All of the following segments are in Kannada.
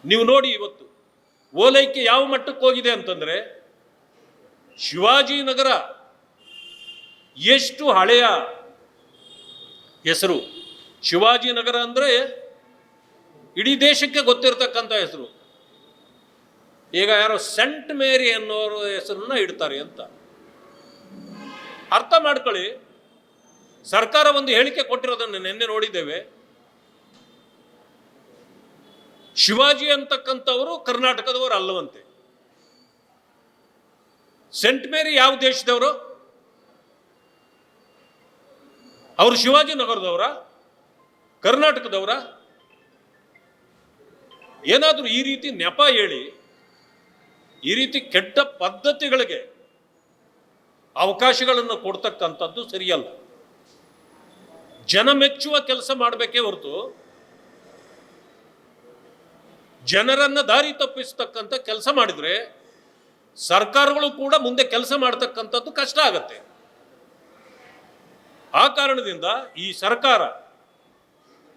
ನೀವು ನೋಡಿ ಇವತ್ತು ಓಲೈಕೆ ಯಾವ ಮಟ್ಟಕ್ಕೆ ಹೋಗಿದೆ ಅಂತಂದ್ರೆ, ಶಿವಾಜಿನಗರ ಎಷ್ಟು ಹಳೆಯ ಹೆಸರು. ಶಿವಾಜಿನಗರ ಅಂದರೆ ಇಡೀ ದೇಶಕ್ಕೆ ಗೊತ್ತಿರತಕ್ಕಂಥ ಹೆಸರು. ಈಗ ಯಾರೋ ಸೆಂಟ್ ಮೇರಿ ಅನ್ನೋರ ಹೆಸರನ್ನ ಇಡ್ತಾರೆ ಅಂತ ಅರ್ಥ ಮಾಡ್ಕೊಳ್ಳಿ. ಸರ್ಕಾರ ಒಂದು ಹೇಳಿಕೆ ಕೊಟ್ಟಿರೋದನ್ನು ನಿನ್ನೆ ನೋಡಿದ್ದೇವೆ. ಶಿವಾಜಿ ಅಂತಕ್ಕಂಥವರು ಕರ್ನಾಟಕದವರು ಅಲ್ಲವಂತೆ. ಸೆಂಟ್ ಮೇರಿ ಯಾವ ದೇಶದವರು? ಅವರು ಶಿವಾಜಿನಗರದವರ, ಕರ್ನಾಟಕದವರ? ಏನಾದರೂ ಈ ರೀತಿ ನೆಪ ಹೇಳಿ, ಈ ರೀತಿ ಕೆಟ್ಟ ಪದ್ಧತಿಗಳಿಗೆ ಅವಕಾಶಗಳನ್ನು ಕೊಡ್ತಕ್ಕಂಥದ್ದು ಸರಿಯಲ್ಲ. ಜನ ಮೆಚ್ಚುವ ಕೆಲಸ ಮಾಡಬೇಕೇ ಹೊರತು ಜನರನ್ನ ದಾರಿ ತಪ್ಪಿಸ್ತಕ್ಕಂಥ ಕೆಲಸ ಮಾಡಿದ್ರೆ ಸರ್ಕಾರಗಳು ಕೂಡ ಮುಂದೆ ಕೆಲಸ ಮಾಡತಕ್ಕಂಥದ್ದು ಕಷ್ಟ ಆಗತ್ತೆ. ಆ ಕಾರಣದಿಂದ ಈ ಸರ್ಕಾರ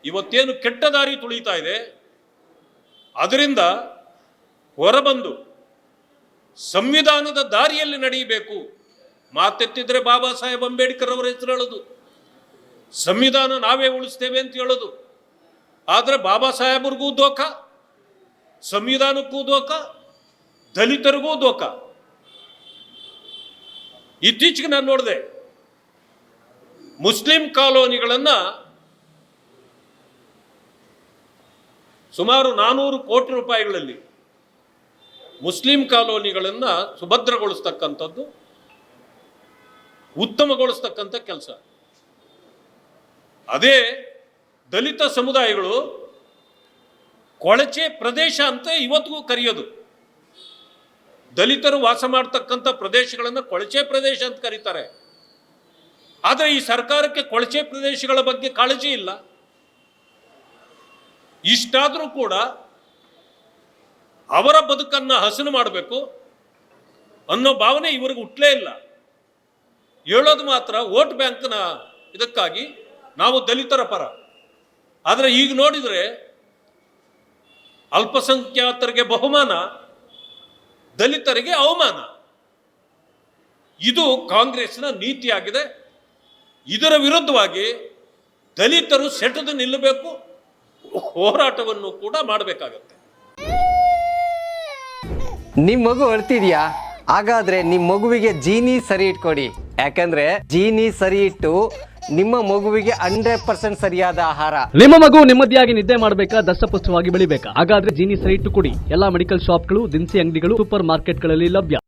ಇವತ್ತೇನು ಕೆಟ್ಟ ದಾರಿ ತುಳಿತಾ ಇದೆ, ಅದರಿಂದ ಹೊರಬಂದು ಸಂವಿಧಾನದ ದಾರಿಯಲ್ಲಿ ನಡೆಯಬೇಕು. ಮಾತೆತ್ತಿದ್ರೆ ಬಾಬಾ ಸಾಹೇಬ್ ಅಂಬೇಡ್ಕರ್ ಅವರ ಹೆಸರು ಹೇಳೋದು, ಸಂವಿಧಾನ ನಾವೇ ಉಳಿಸ್ತೇವೆ ಅಂತ ಹೇಳೋದು. ಆದರೆ ಬಾಬಾ ಸಾಹೇಬ್ರಿಗೂ ದೋಖ, ಸಂವಿಧಾನಕ್ಕೂ ದೋಖ, ದಲಿತರಿಗೂ ದೋಖ. ಇತ್ತೀಚೆಗೆ ನಾನು ನೋಡಿದೆ, ಮುಸ್ಲಿಂ ಕಾಲೋನಿಗಳನ್ನು ಸುಮಾರು 400 ಕೋಟಿ ರೂಪಾಯಿಗಳಲ್ಲಿ ಮುಸ್ಲಿಂ ಕಾಲೋನಿಗಳನ್ನು ಸುಭದ್ರಗೊಳಿಸ್ತಕ್ಕಂಥದ್ದು, ಉತ್ತಮಗೊಳಿಸ್ತಕ್ಕಂಥ ಕೆಲಸ. ಅದೇ ದಲಿತ ಸಮುದಾಯಗಳು ಕೊಳಚೆ ಪ್ರದೇಶ ಅಂತ ಇವತ್ತಿಗೂ ಕರೆಯೋದು. ದಲಿತರು ವಾಸ ಮಾಡ್ತಕ್ಕಂಥ ಪ್ರದೇಶಗಳನ್ನು ಕೊಳಚೆ ಪ್ರದೇಶ ಅಂತ ಕರೀತಾರೆ. ಆದರೆ ಈ ಸರ್ಕಾರಕ್ಕೆ ಕೊಳಚೆ ಪ್ರದೇಶಗಳ ಬಗ್ಗೆ ಕಾಳಜಿ ಇಲ್ಲ. ಇಷ್ಟಾದರೂ ಕೂಡ ಅವರ ಬದುಕನ್ನು ಹಸನು ಮಾಡಬೇಕು ಅನ್ನೋ ಭಾವನೆ ಇವರಿಗೆ ಹುಟ್ಟಲೇ ಇಲ್ಲ. ಹೇಳೋದು ಮಾತ್ರ ವೋಟ್ ಬ್ಯಾಂಕ್ನ ಇದಕ್ಕಾಗಿ ನಾವು ದಲಿತರ ಪರ. ಆದರೆ ಈಗ ನೋಡಿದರೆ ಅಲ್ಪಸಂಖ್ಯಾತರಿಗೆ ಬಹುಮಾನ, ದಲಿತರಿಗೆ ಅವಮಾನ. ಇದು ಕಾಂಗ್ರೆಸ್ನ ನೀತಿಯಾಗಿದೆ. ಇದರ ವಿರುದ್ಧವಾಗಿ ದಲಿತರು ಸೆಟೆದು ನಿಲ್ಲಬೇಕು, ಹೋರಾಟವನ್ನು ಕೂಡ ಮಾಡಬೇಕಾಗತ್ತೆ. ನಿಮ್ಮ ಮಗು ಅಳ್ತಿದ್ಯಾ? ಹಾಗಾದ್ರೆ ನಿಮ್ಮ ಮಗುವಿಗೆ ಜೀನಿ ಸರಿ ಇಟ್ಕೊಡಿ. ಯಾಕಂದ್ರೆ ಜೀನಿ ಸರಿ ಇಟ್ಟು ನಿಮ್ಮ ಮಗುವಿಗೆ 100% ಸರಿಯಾದ ಆಹಾರ. ನಿಮ್ಮ ಮಗು ನೆಮ್ಮದಿಯಾಗಿ ನಿದ್ದೆ ಮಾಡಬೇಕಾ, ದಷ್ಟಪುಷ್ಟವಾಗಿ ಬೆಳಿಬೇಕಾ? ಹಾಗಾದ್ರೆ ಜೀನಿ ಸರಿ ಇಟ್ಟು ಕೊಡಿ. ಎಲ್ಲಾ ಮೆಡಿಕಲ್ ಶಾಪ್ಗಳು, ದಿನಸಿ ಅಂಗಡಿಗಳು, ಸೂಪರ್ ಮಾರ್ಕೆಟ್ಗಳಲ್ಲಿ ಲಭ್ಯ.